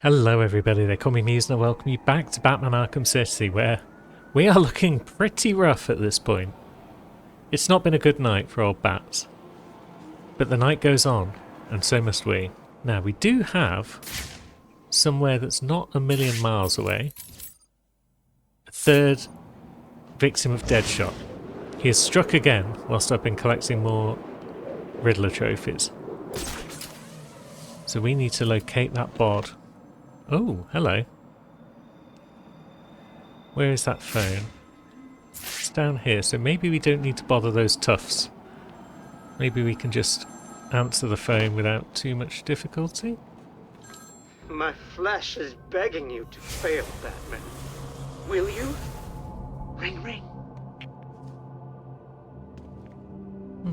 Hello everybody, they call me Muse and I welcome you back to Batman Arkham City, where we are looking pretty rough at this point. It's not been a good night for old Bats, but the night goes on, and so must we. Now we do have somewhere that's not a million miles away, a third victim of Deadshot. He has struck again whilst I've been collecting more Riddler trophies. So we need to locate that bod. Oh, hello. Where is that phone? It's down here, so maybe we don't need to bother those toughs. Maybe we can just answer the phone without too much difficulty? My flesh is begging you to fail, Batman. Will you? Ring, ring.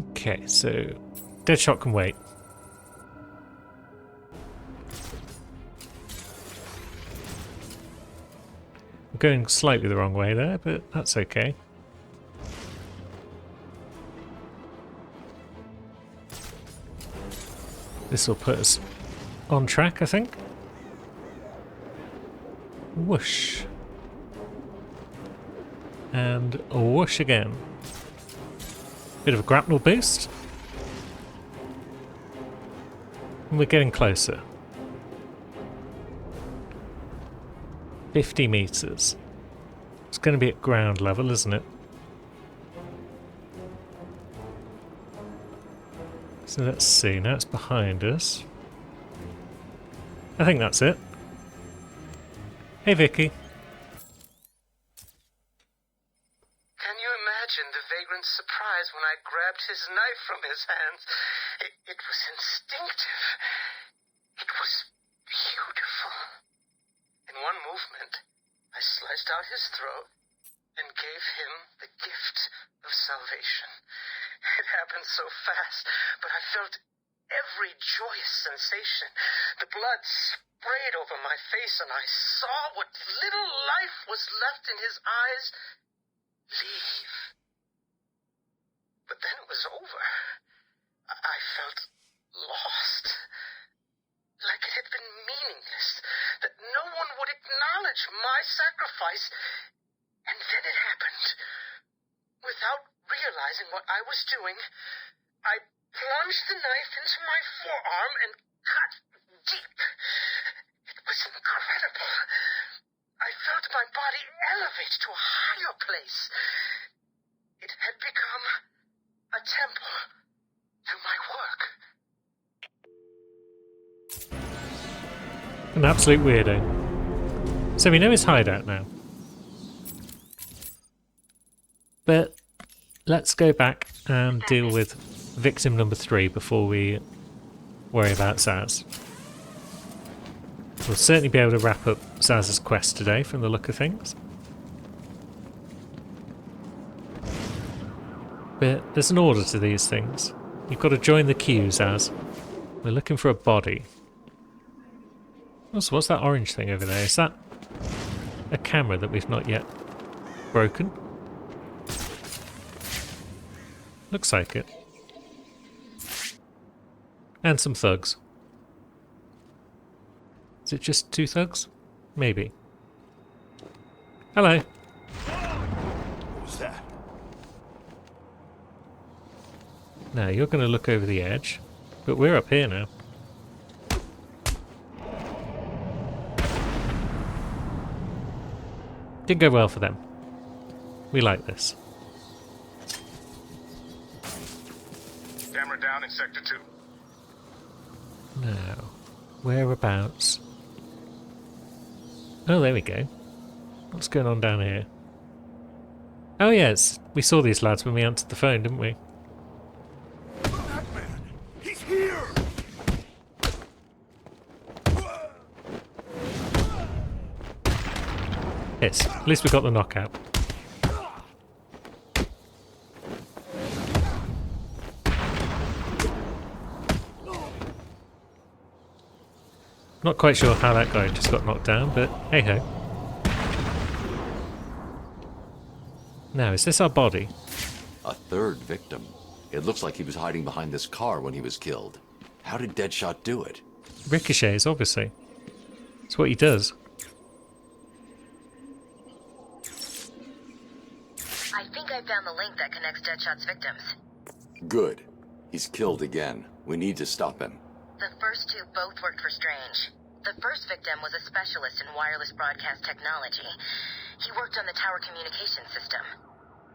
Okay, so Deadshot can wait. I'm going slightly the wrong way there, but that's okay. This will put us on track, I think. Whoosh. And a whoosh again. Bit of a grapnel boost. And we're getting closer. 50 meters. It's going to be at ground level, isn't it? So let's see. Now it's behind us. I think that's it. Hey, Vicky. Can you imagine the vagrant's surprise when I grabbed his knife from his hands? It was instinctive. It was beautiful. In one movement, I sliced out his throat and gave him the gift of salvation. It happened so fast, but I felt every joyous sensation. The blood sprayed over my face, and I saw what little life was left in his eyes leave. But then it was over. I felt lost. Like it had been meaningless, that no one would acknowledge my sacrifice. And then it happened. Without realizing what I was doing, I plunged the knife into my forearm and cut deep. It was incredible. I felt my body elevate to a higher place. It had become a temple to my work. An absolute weirdo. So we know his hideout now. But let's go back and deal with victim number 3 before we worry about Zsasz. We'll certainly be able to wrap up Zsasz's quest today from the look of things. But there's an order to these things. You've got to join the queue, Zsasz. We're looking for a body. So what's that orange thing over there? Is that a camera that we've not yet broken? Looks like it. And some thugs. Is it just 2 thugs? Maybe. Hello. Who's that? Now you're going to look over the edge, but we're up here now. Didn't go well for them. We like this. Camera down in Sector 2. Now, whereabouts? Oh, there we go. What's going on down here? Oh yes, we saw these lads when we answered the phone, didn't we? Batman! He's here! Yes, at least we got the knockout. Not quite sure how that guy just got knocked down, but hey ho. Now, is this our body? A third victim. It looks like he was hiding behind this car when he was killed. How did Deadshot do it? Ricochets, obviously. It's what he does. I think I found the link that connects Deadshot's victims. Good. He's killed again. We need to stop him. The first two both worked for Strange. The first victim was a specialist in wireless broadcast technology. He worked on the tower communication system.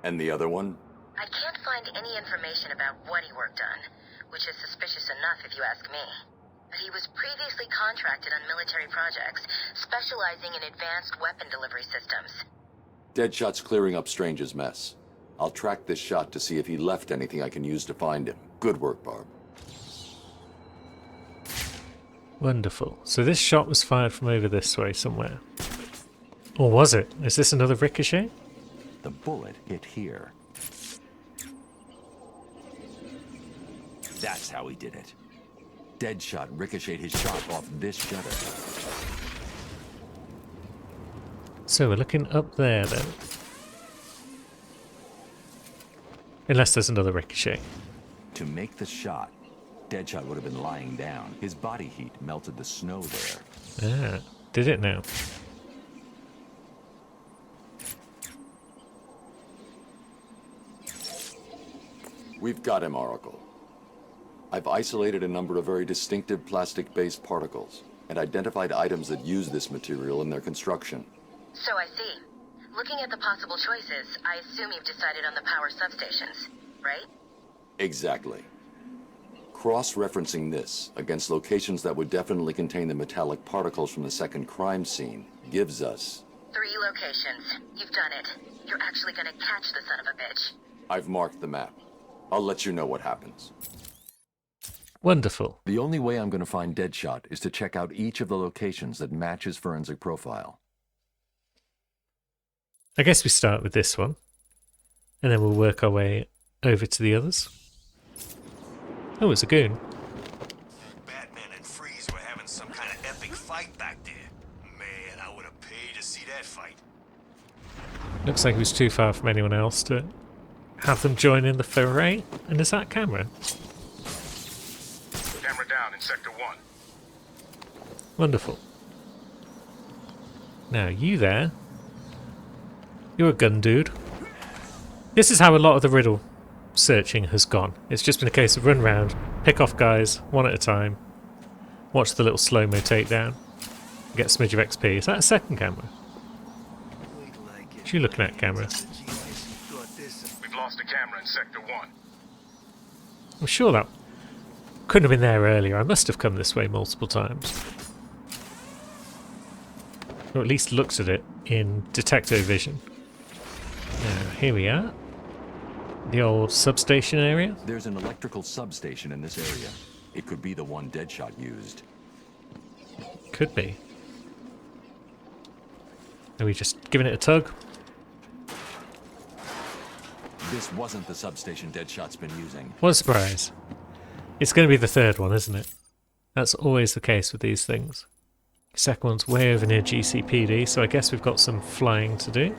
And the other one? I can't find any information about what he worked on, which is suspicious enough if you ask me. But he was previously contracted on military projects, specializing in advanced weapon delivery systems. Deadshot's clearing up Strange's mess. I'll track this shot to see if he left anything I can use to find him. Good work, Barb. Wonderful. So this shot was fired from over this way somewhere. Or was it? Is this another ricochet? The bullet hit here. That's how he did it. Deadshot ricocheted his shot off this shutter. So we're looking up there then. Unless there's another ricochet. To make the shot, Deadshot would have been lying down. His body heat melted the snow there. Ah, did it now? We've got him, Oracle. I've isolated a number of very distinctive plastic-based particles and identified items that use this material in their construction. So I see. Looking at the possible choices, I assume you've decided on the power substations, right? Exactly. Cross-referencing this against locations that would definitely contain the metallic particles from the second crime scene gives us... 3 locations. You've done it. You're actually gonna catch the son of a bitch. I've marked the map. I'll let you know what happens. Wonderful. The only way I'm going to find Deadshot is to check out each of the locations that match his forensic profile. I guess we start with this one. And then we'll work our way over to the others. Oh, it's a goon. Batman and Freeze were having some kind of epic fight back there. Man, I would have paid to see that fight. Looks like he was too far from anyone else to have them join in the foray. And is that camera? Camera down in Sector 1. Wonderful. Now, you there. You're a gun dude. This is how a lot of the riddle searching has gone. It's just been a case of run round, pick off guys, one at a time, watch the little slow-mo takedown, get a smidge of XP. Is that a second camera? What are you looking at, camera? We've lost a camera in Sector 1. I'm sure that couldn't have been there earlier. I must have come this way multiple times. Or at least looked at it in detecto vision. Now, here we are. The old substation area. There's an electrical substation in this area. It could be the one Deadshot used. Could be. Are we just giving it a tug? This wasn't the substation Deadshot's been using. What a surprise. It's going to be the third one, isn't it? That's always the case with these things. Second one's way over near GCPD, so I guess we've got some flying to do.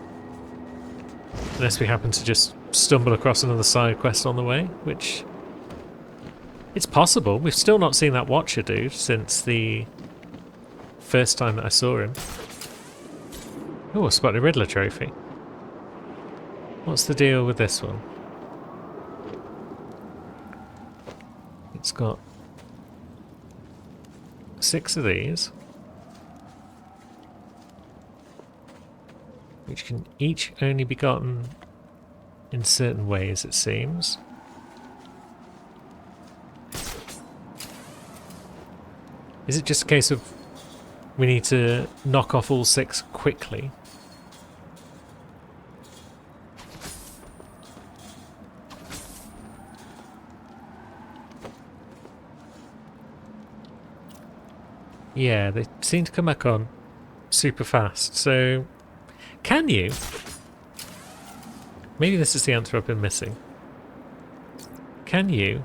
Unless we happen to just stumble across another side quest on the way, which... it's possible. We've still not seen that Watcher dude since the first time that I saw him. Oh, I spotted a Riddler trophy. What's the deal with this one? It's got 6 of these, which can each only be gotten in certain ways, it seems. Is it just a case of we need to knock off all 6 quickly? Yeah, they seem to come back on super fast, so can you? Maybe this is the answer I've been missing. Can you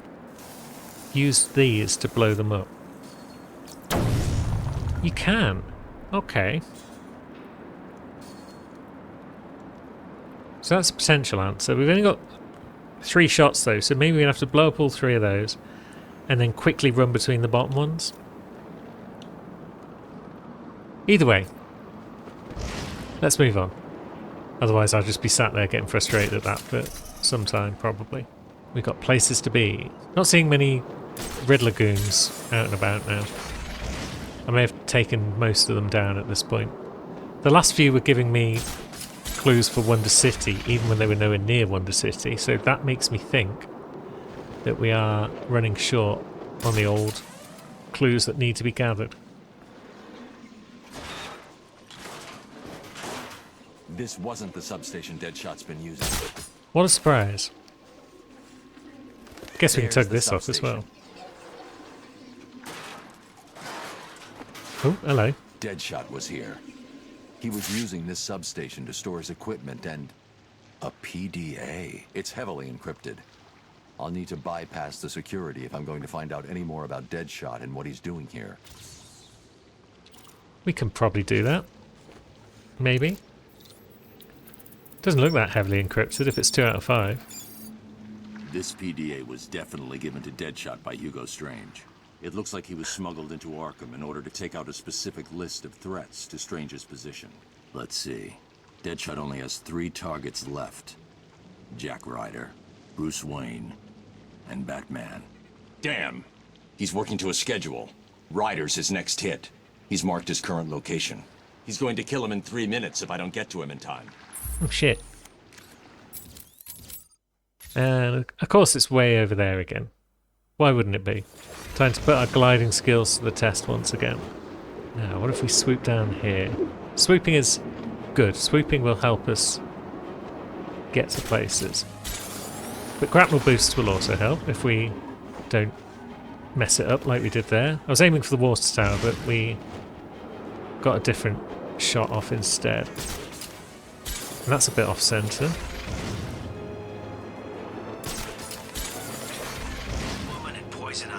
use these to blow them up? You can. Okay. So that's a potential answer. We've only got 3 shots though, so maybe we're going to have to blow up all 3 of those and then quickly run between the bottom ones. Either way, let's move on. Otherwise I'll just be sat there getting frustrated at that for some time, probably. We've got places to be. Not seeing many Riddler goons out and about now. I may have taken most of them down at this point. The last few were giving me clues for Wonder City, even when they were nowhere near Wonder City, so that makes me think that we are running short on the old clues that need to be gathered. This wasn't the substation Deadshot's been using. What a surprise. Guess we can There's tug the this off as well. substation. Oh, hello. Deadshot was here. He was using this substation to store his equipment and... a PDA. It's heavily encrypted. I'll need to bypass the security if I'm going to find out any more about Deadshot and what he's doing here. We can probably do that. Maybe. Doesn't look that heavily encrypted if it's 2 out of 5. This PDA was definitely given to Deadshot by Hugo Strange. It looks like he was smuggled into Arkham in order to take out a specific list of threats to Strange's position. Let's see. Deadshot only has 3 targets left. Jack Ryder, Bruce Wayne, and Batman. Damn! He's working to a schedule. Ryder's his next hit. He's marked his current location. He's going to kill him in 3 minutes if I don't get to him in time. Oh shit. And of course it's way over there again. Why wouldn't it be? Time to put our gliding skills to the test once again. Now, what if we swoop down here? Swooping is good. Swooping will help us get to places. But grapple boosts will also help if we don't mess it up like we did there. I was aiming for the water tower, but we got a different shot off instead. And that's a bit off centre.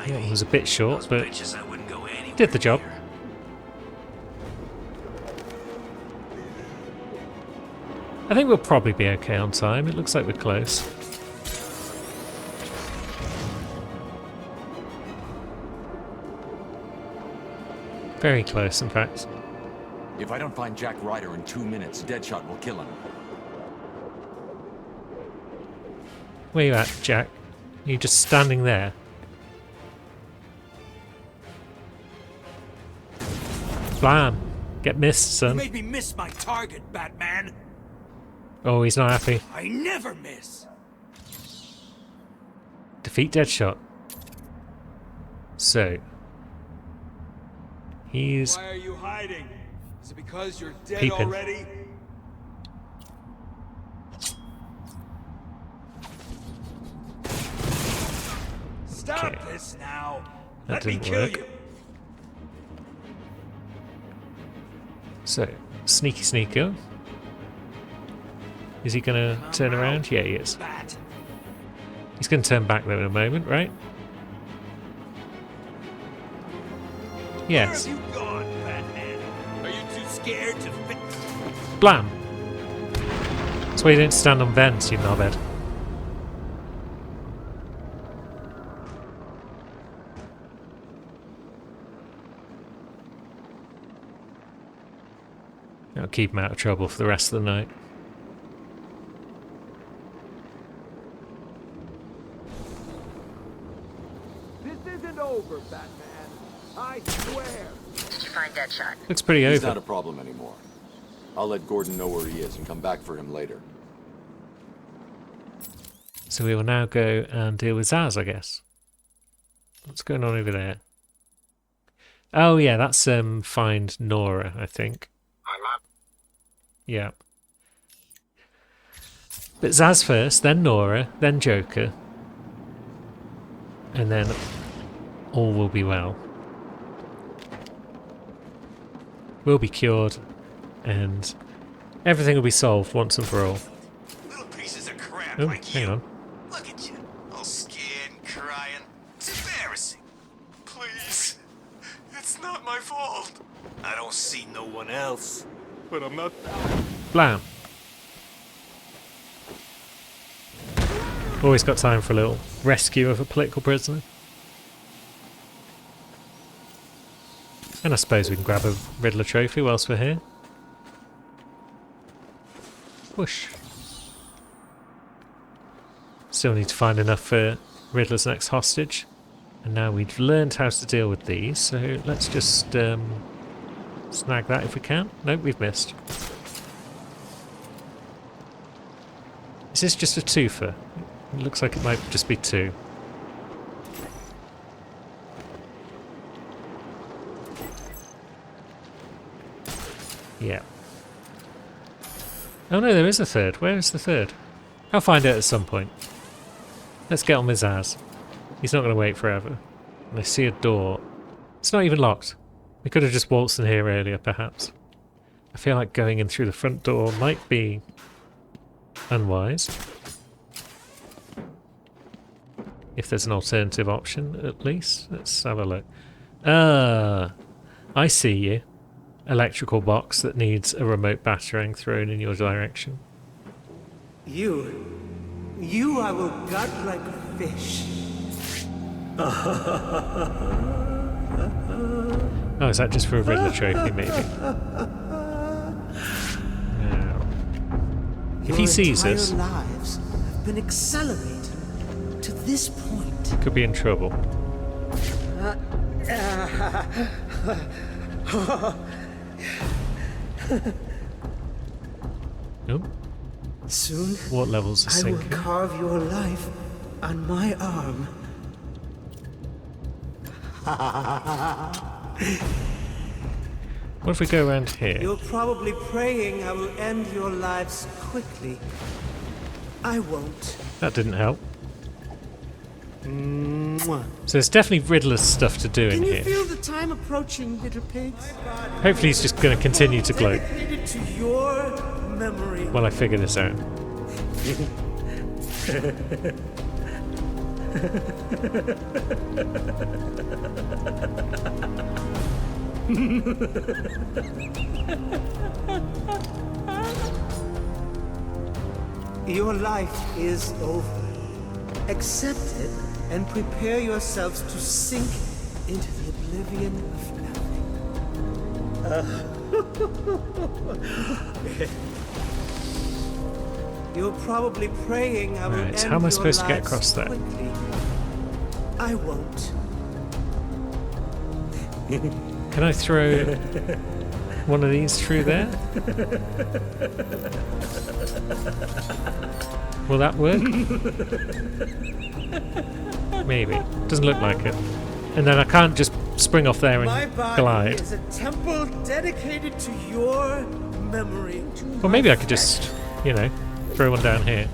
Yeah, it was a bit short, but did the job. I think we'll probably be okay on time. It looks like we're close. Very close, in fact. If I don't find Jack Ryder in 2 minutes, Deadshot will kill him. Where you at, Jack? Are you just standing there? Blam! Get missed, son. You made me miss my target, Batman. Oh, he's not happy. I never miss. Defeat Deadshot. So. He's Why are you hiding? Is it because you're dead peeping. already? Stop Okay. this now. That Let me didn't kill work. you. So, sneaky sneaker. Is he gonna turn around? Yeah, he is. Bat. He's gonna turn back though in a moment, right? Yes. Where have you gone, Batman? Are you too scared to fit? Blam! That's why you don't stand on vents, you knobhead. I'll keep him out of trouble for the rest of the night. This isn't over, Batman. I swear. Did you find Deadshot? Looks pretty He's over. not a problem anymore. I'll let Gordon know where he is and come back for him later. So we will now go and deal with Zaz, I guess. What's going on over there? Oh yeah, that's find Nora, I think. Yeah. But Zaz first, then Nora, then Joker. And then all will be well. We'll be cured, and everything will be solved once and for all. Little pieces of crap Oh, like hang you. on. Look at you, all scared and crying. It's embarrassing. Please, it's not my fault. I don't see no one else, but I'm not. Blam! Always got time for a little rescue of a political prisoner. And I suppose we can grab a Riddler trophy whilst we're here. Whoosh. Still need to find enough for Riddler's next hostage. And now we've learned how to deal with these, so let's just snag that if we can. Nope, we've missed. Is this just a twofer? It looks like it might just be two. Yeah. Oh no, there is a third. Where is the third? I'll find it at some point. Let's get on with Zsasz. He's not going to wait forever. And I see a door. It's not even locked. We could have just waltzed in here earlier, perhaps. I feel like going in through the front door might be unwise. If there's an alternative option, at least. Let's have a look. I see you. Electrical box that needs a remote battering thrown in your direction. You I will gut like a fish. Oh, is that just for a Riddler trophy, maybe? Now, if he sees us, Your lives have been accelerated to this point. could be in trouble. Nope. Soon, What levels are I will sinking? carve your life on my arm. What if we go around here? You're probably praying I will end your lives quickly. I won't. That didn't help. Mwah. So there's definitely Riddler's stuff to do in Can you here. feel the time approaching, little pigs? Hopefully he's just going to continue to gloat Dedicated to your memory. while I figure this out. Your life is over. Accept it and prepare yourselves to sink into the oblivion of nothing. You're probably praying I will Right, end how am I your supposed to get lives across there? quickly. I won't. Can I throw one of these through there? Will that work? Maybe. Doesn't look like it. And then I can't just spring off there My and body glide. is a temple dedicated to your memory. Well, maybe I could just, you know, throw one down here.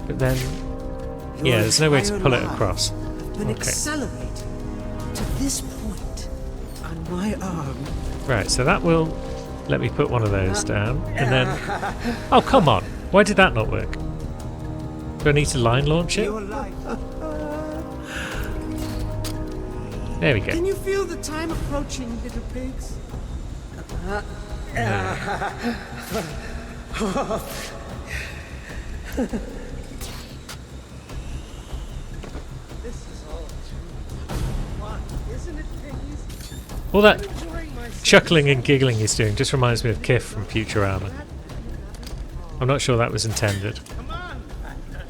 But then, yeah, there's no way to pull it across. Been Okay. accelerated to this point on my arm. Right, so that will let me put one of those down, and then... Oh, come on! Why did that not work? Do I need to line launch it? Your life. There we go. Can you feel the time approaching, little pigs? This is all too fun, isn't it, piggies? All that Enjoying myself. chuckling and giggling he's doing just reminds me of Kif from Futurama. I'm not sure that was intended. Come on, Batman.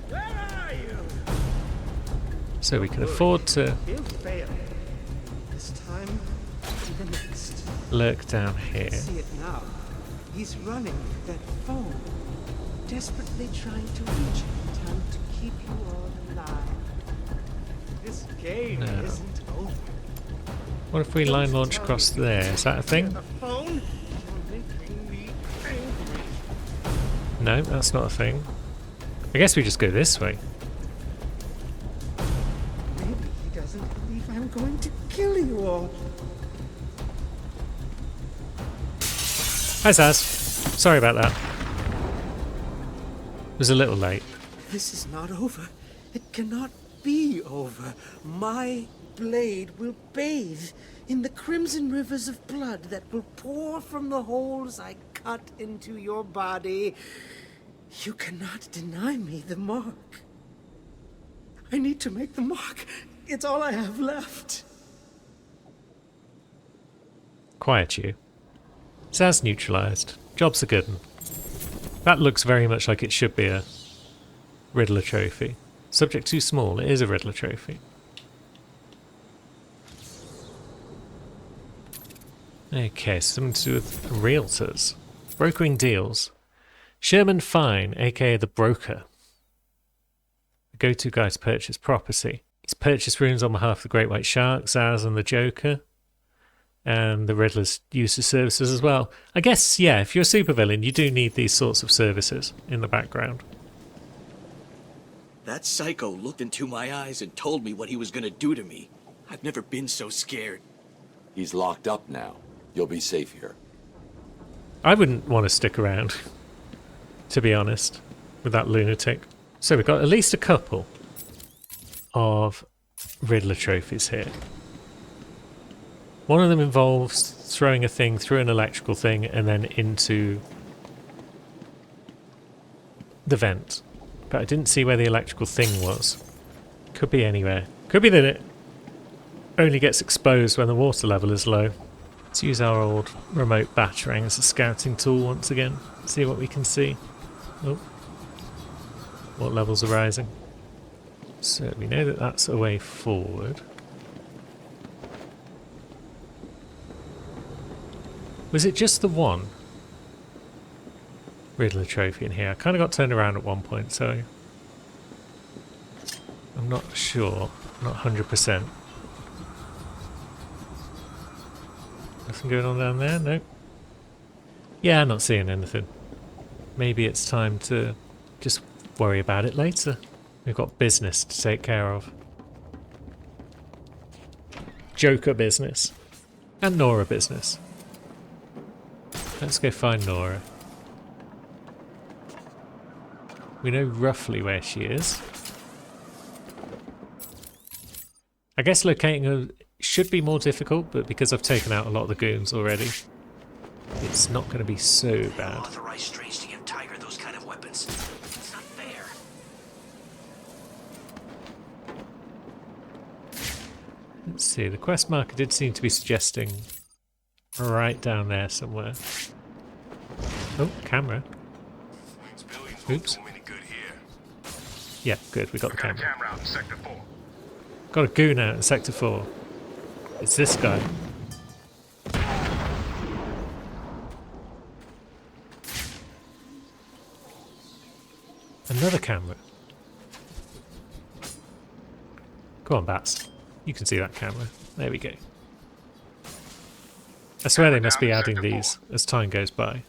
Where are you? So we can afford to He'll fail. This time, the next. lurk down here. See it now. He's running that phone, desperately trying to reach you in time to keep you all alive. This game No. isn't over. What if we line launch across there? Is that a thing? The phone, you're making me angry. No, that's not a thing. I guess we just go this way. Maybe he doesn't believe I'm going to kill you all. Hi, Zsasz. Sorry about that. It was a little late. This is not over. It cannot be over. My blade will bathe in the crimson rivers of blood that will pour from the holes I cut into your body. You cannot deny me the mark. I need to make the mark. It's all I have left. Quiet you. Zaz neutralised. Job's a good one. That looks very much like it should be a Riddler trophy. Subject too small, it is a Riddler trophy. Okay, something to do with realtors. Brokering deals. Sherman Fine, aka the Broker. The go-to guy to purchase property. He's purchased rooms on behalf of the Great White Shark, Zaz and the Joker. And the Riddler's used his services as well. I guess, yeah, if you're a supervillain, you do need these sorts of services in the background. That psycho looked into my eyes and told me what he was gonna do to me. I've never been so scared. He's locked up now. You'll be safe here. I wouldn't want to stick around, to be honest, with that lunatic. So we've got at least a couple of Riddler trophies here. One of them involves throwing a thing through an electrical thing and then into the vent. But I didn't see where the electrical thing was. Could be anywhere. Could be that it only gets exposed when the water level is low. Let's use our old remote batarang as a scouting tool once again. See what we can see. Oh. What levels are rising? So we know that that's a way forward. Was it just the one Riddler trophy in here? I kind of got turned around at one point, so I'm not sure. Not 100%. Nothing going on down there? Nope. Yeah, I'm not seeing anything. Maybe it's time to just worry about it later. We've got business to take care of. Joker business. And Nora business. Let's go find Nora. We know roughly where she is. I guess locating her should be more difficult, but because I've taken out a lot of the goons already, it's not going to be so bad. Authorized Strange to give Tiger those kind of weapons. It's not fair. Let's see, the quest marker did seem to be suggesting right down there somewhere. Oh, camera. Oops. Yeah, good, we got the camera. Got a goon out in Sector 4. It's this guy. Another camera. Go on, Bats. You can see that camera. There we go. I swear they must be adding these as time goes by.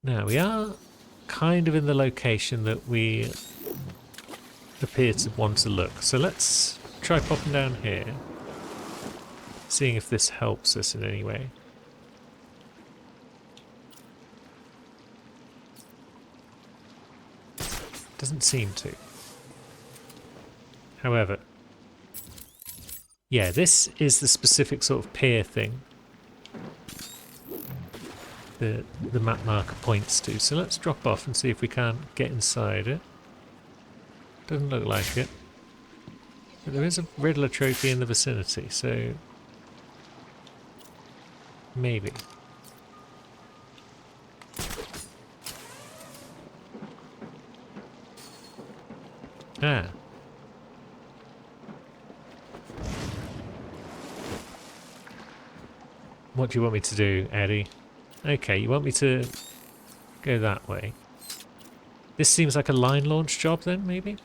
Now, we are kind of in the location that we appear to want to look. So let's try popping down here. Seeing if this helps us in any way. Doesn't seem to. However, yeah, this is the specific sort of pier thing that the map marker points to. So let's drop off and see if we can get inside it. Doesn't look like it. But there is a Riddler trophy in the vicinity, so maybe. Ah. What do you want me to do, Eddie? Okay, you want me to go that way. This seems like a line launch job then, maybe?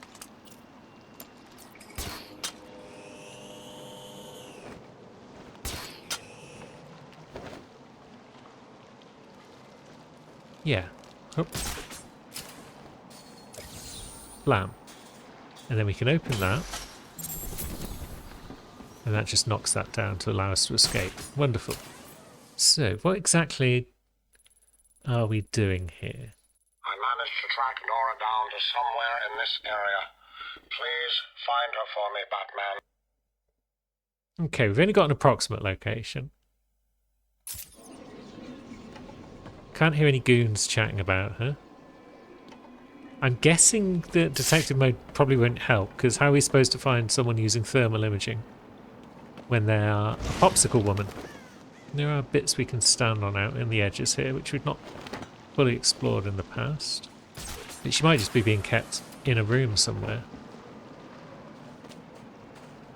Yeah. Oh. Blam. And then we can open that. And that just knocks that down to allow us to escape. Wonderful. So, what exactly are we doing here? I managed to track Nora down to somewhere in this area. Please find her for me, Batman. Okay, we've only got an approximate location. Can't hear any goons chatting about her. I'm guessing that detective mode probably won't help, because how are we supposed to find someone using thermal imaging when they are a popsicle woman? There are bits we can stand on out in the edges here, which we've not fully explored in the past. But she might just be being kept in a room somewhere.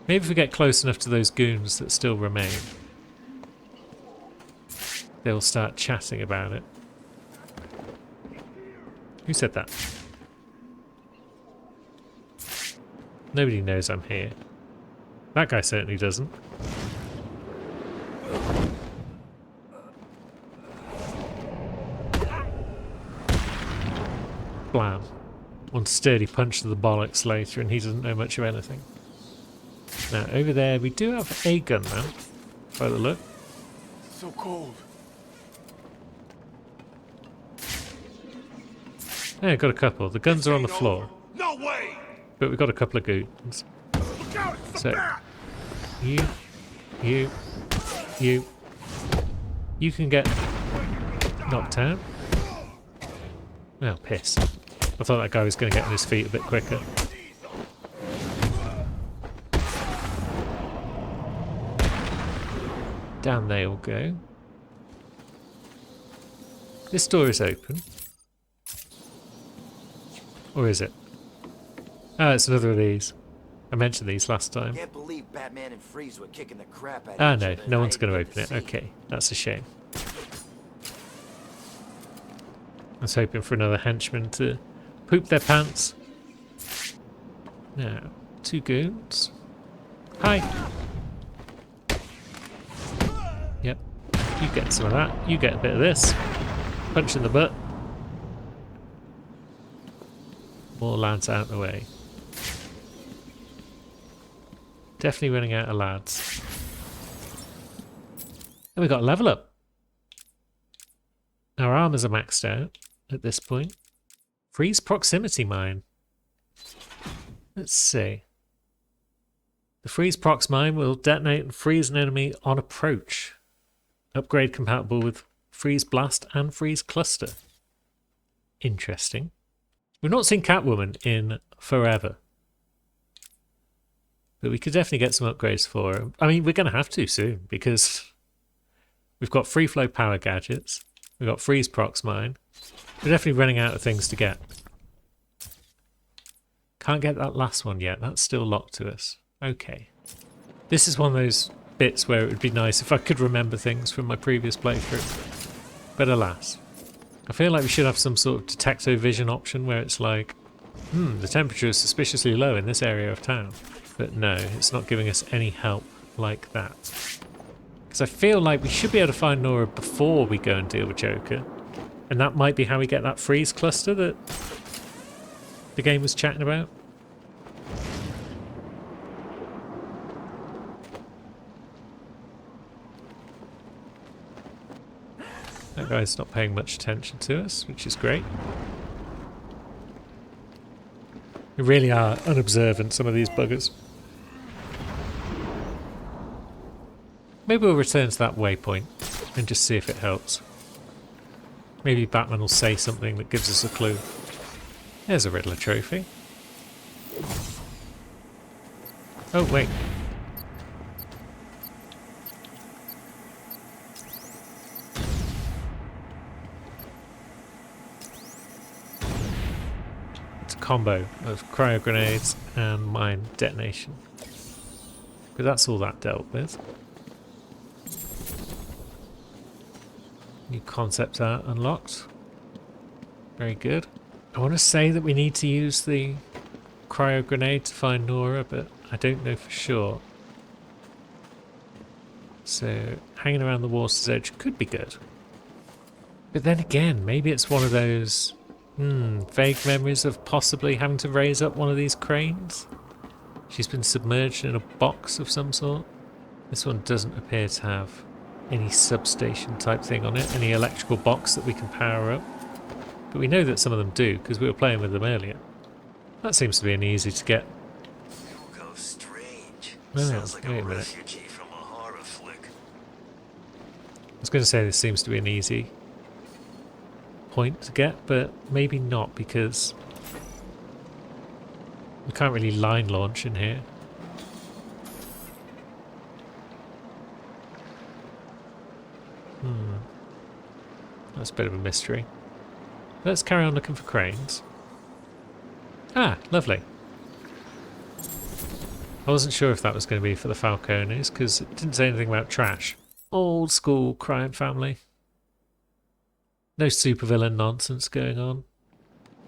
Maybe if we get close enough to those goons that still remain, they'll start chatting about it. Who said that? Nobody knows I'm here. That guy certainly doesn't. Blam. One sturdy punch to the bollocks later and he doesn't know much of anything. Now over there we do have a gunman, by the look. So cold. Yeah, got a couple. The guns are on the floor. No way! But we've got a couple of goons. Look out, it's So, you can get knocked out. Oh, piss. I thought that guy was going to get on his feet a bit quicker. Down they all go. This door is open. Or is it? Ah, it's another of these. I mentioned these last time. Can't believe Batman and Freeze were kicking the crap out of Ah, each no, other no and one's I going to didn't open it. get to see. Okay, that's a shame. I was hoping for another henchman to poop their pants. Now, two goons. Hi. Yep, you get some of that. You get a bit of this. Punch in the butt. More lads out of the way. Definitely running out of lads. And we got a level up. Our armors are maxed out at this point. Freeze proximity mine. Let's see. The freeze prox mine will detonate and freeze an enemy on approach. Upgrade compatible with freeze blast and freeze cluster. Interesting. We've not seen Catwoman in forever. But we could definitely get some upgrades for her. I mean, we're going to have to soon, because we've got free flow power gadgets. We've got freeze prox mine. We're definitely running out of things to get. Can't get that last one yet. That's still locked to us. Okay. This is one of those bits where it would be nice if I could remember things from my previous playthrough. But alas. I feel like we should have some sort of detecto-vision option where it's like, the temperature is suspiciously low in this area of town. But no, it's not giving us any help like that. Because I feel like we should be able to find Nora before we go and deal with Joker. And that might be how we get that freeze cluster that the game was chatting about. That guy's not paying much attention to us, which is great. We really are unobservant, some of these buggers. Maybe we'll return to that waypoint and just see if it helps. Maybe Batman will say something that gives us a clue. There's a Riddler trophy. Oh, wait. It's a combo of cryo grenades and mine detonation. But that's all that dealt with. New concept art unlocked. Very good. I want to say that we need to use the cryo grenade to find Nora, but I don't know for sure. So hanging around the water's edge could be good. But then again, maybe it's one of those vague memories of possibly having to raise up one of these cranes. She's been submerged in a box of some sort. This one doesn't appear to have any substation type thing on it, any electrical box that we can power up. But we know that some of them do, because we were playing with them earlier. That seems to be an easy to get. Hugo Strange. Oh, Sounds like wait a a minute. refugee from a horror flick. I was going to say this seems to be an easy point to get, but maybe not, because We can't really line launch in here. That's a bit of a mystery. Let's carry on looking for cranes. Ah, lovely. I wasn't sure if that was going to be for the Falcones, because it didn't say anything about trash. Old school crime family. No supervillain nonsense going on.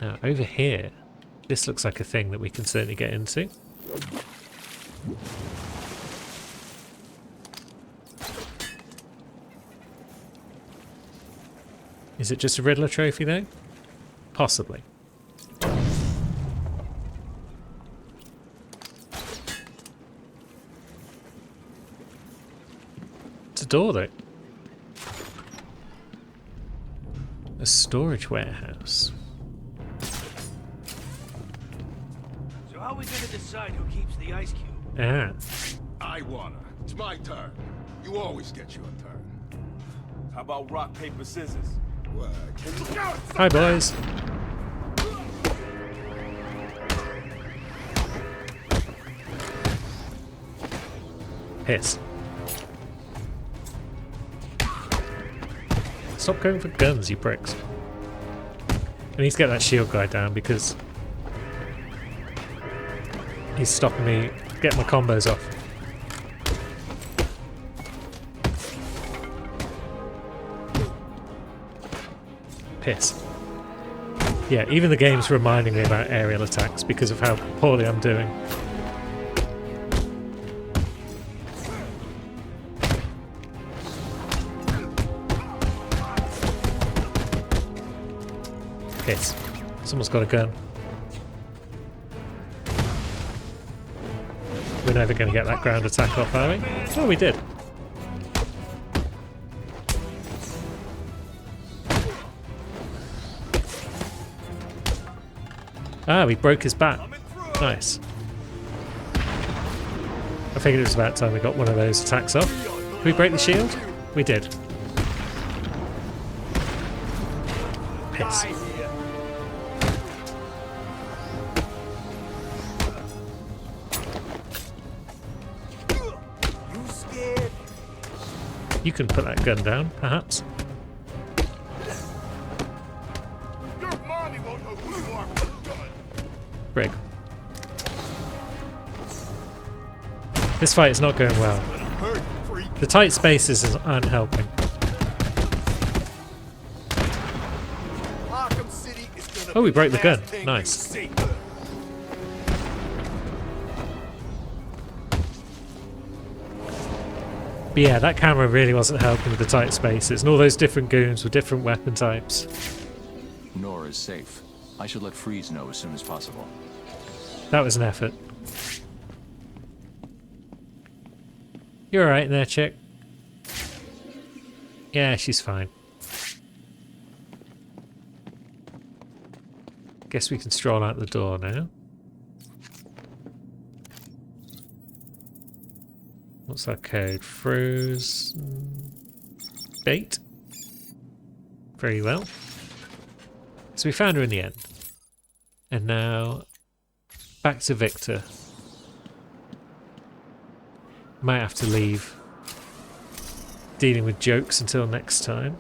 Now, over here, this looks like a thing that we can certainly get into. Is it just a Riddler trophy though? Possibly. It's a door though. A storage warehouse. So how are we gonna decide who keeps the ice cube? Ah. I wanna. It's my turn. You always get your turn. How about rock, paper, scissors? What? Can you go? Hi boys. Piss. Stop going for guns, you pricks. I need to get that shield guy down because he's stopping me getting my combos off. Piss. Yeah, even the game's reminding me about aerial attacks because of how poorly I'm doing. Piss. Someone's got a gun. We're never going to get that ground attack off, are we? Oh, we did. Ah, we broke his back. Nice. I figured it was about time we got one of those attacks off. Did we break the shield? We did. Piss. You can put that gun down, perhaps. Brig. This fight is not going well. The tight spaces aren't helping. Oh, we broke the gun. Nice. But yeah, that camera really wasn't helping with the tight spaces and all those different goons with different weapon types. Nora is safe. I should let Freeze know as soon as possible. That was an effort. You're alright in there, chick. Yeah, she's fine. Guess we can stroll out the door now. What's that code? Froze... Bait? Very well. So we found her in the end. And now... back to Victor. Might have to leave dealing with jokes until next time.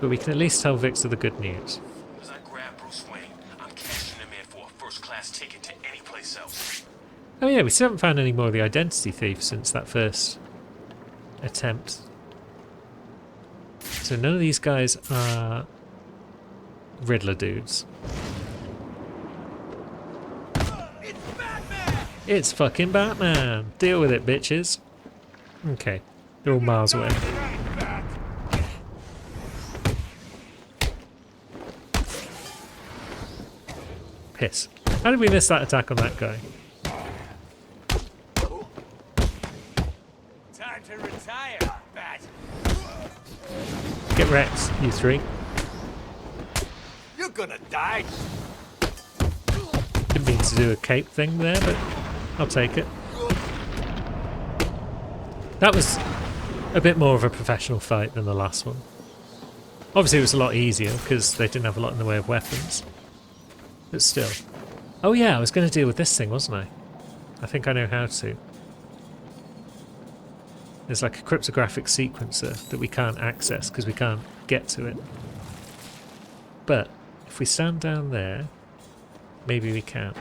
But we can at least tell Victor the good news. As I grab Bruce Wayne, I'm cashing him in for a first-class ticket to any place else. Oh yeah, we still haven't found any more of the identity thief since that first attempt. So none of these guys are Riddler dudes. It's Batman! It's fucking Batman! Deal with it, bitches. Okay, they're all miles away. Piss. How did we miss that attack on that guy? Time to retire, Bat. Get wrecked, you three. You're gonna die. Didn't mean to do a cape thing there, but I'll take it. That was a bit more of a professional fight than the last one. Obviously it was a lot easier because they didn't have a lot in the way of weapons. But still. Oh yeah, I was going to deal with this thing, wasn't I? I think I know how to. There's like a cryptographic sequencer that we can't access because we can't get to it. But if we stand down there, maybe we can.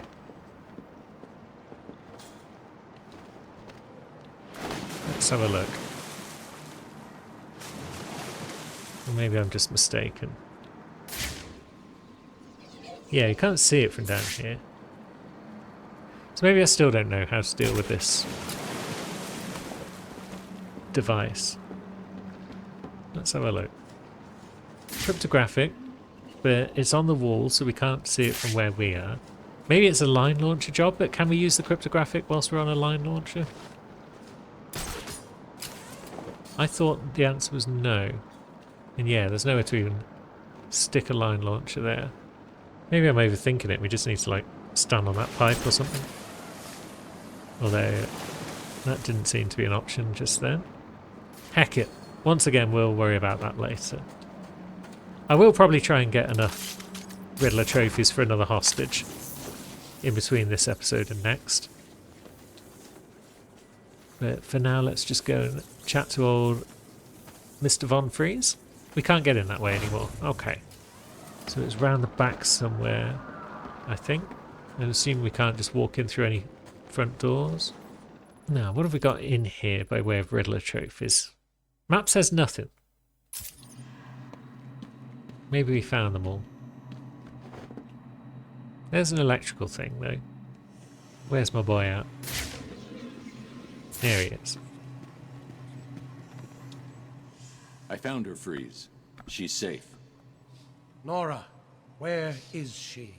Let's have a look. Or maybe I'm just mistaken. Yeah, you can't see it from down here. So maybe I still don't know how to deal with this device. Let's have a look. Cryptographic, but it's on the wall so we can't see it from where we are. Maybe it's a line launcher job, but can we use the cryptographic whilst we're on a line launcher? I thought the answer was no. And yeah, there's nowhere to even stick a line launcher there. Maybe I'm overthinking it. We just need to like stand on that pipe or something. Although that didn't seem to be an option just then. Heck it. Once again, we'll worry about that later. I will probably try and get enough Riddler trophies for another hostage in between this episode and next. But for now, let's just go and chat to old Mr. Von Freeze. We can't get in that way anymore. Okay. So it's round the back somewhere, I think. I assume we can't just walk in through any front doors. Now, what have we got in here by way of Riddler trophies? Map says nothing. Maybe we found them all. There's an electrical thing, though. Where's my boy at? There he is. I found her, Freeze. She's safe. Nora, where is she?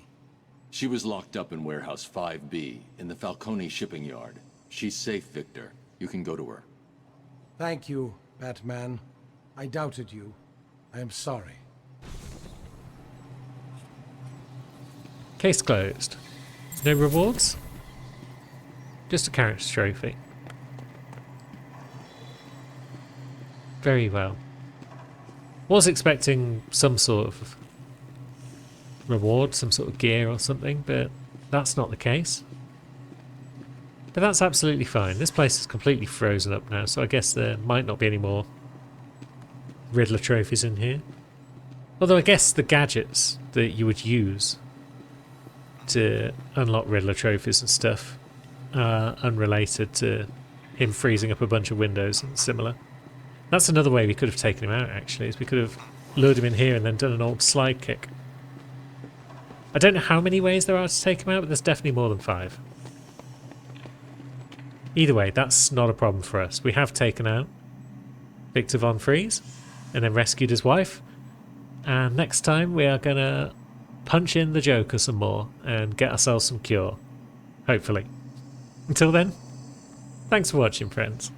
She was locked up in Warehouse 5B in the Falcone shipping yard. She's safe, Victor. You can go to her. Thank you, Batman. I doubted you. I am sorry. Case closed. No rewards? Just a character trophy. Very well. Was expecting some sort of reward, some sort of gear or something, but that's not the case. But that's absolutely fine. This place is completely frozen up now, so I guess there might not be any more Riddler trophies in here. Although I guess the gadgets that you would use to unlock Riddler trophies and stuff are unrelated to him freezing up a bunch of windows and similar. That's another way we could have taken him out, actually, is we could have lured him in here and then done an old slide kick. I don't know how many ways there are to take him out, but there's definitely more than 5. Either way, that's not a problem for us. We have taken out Victor Von Freeze and then rescued his wife. And next time we are going to punch in the Joker some more and get ourselves some cure. Hopefully. Until then, thanks for watching, friends.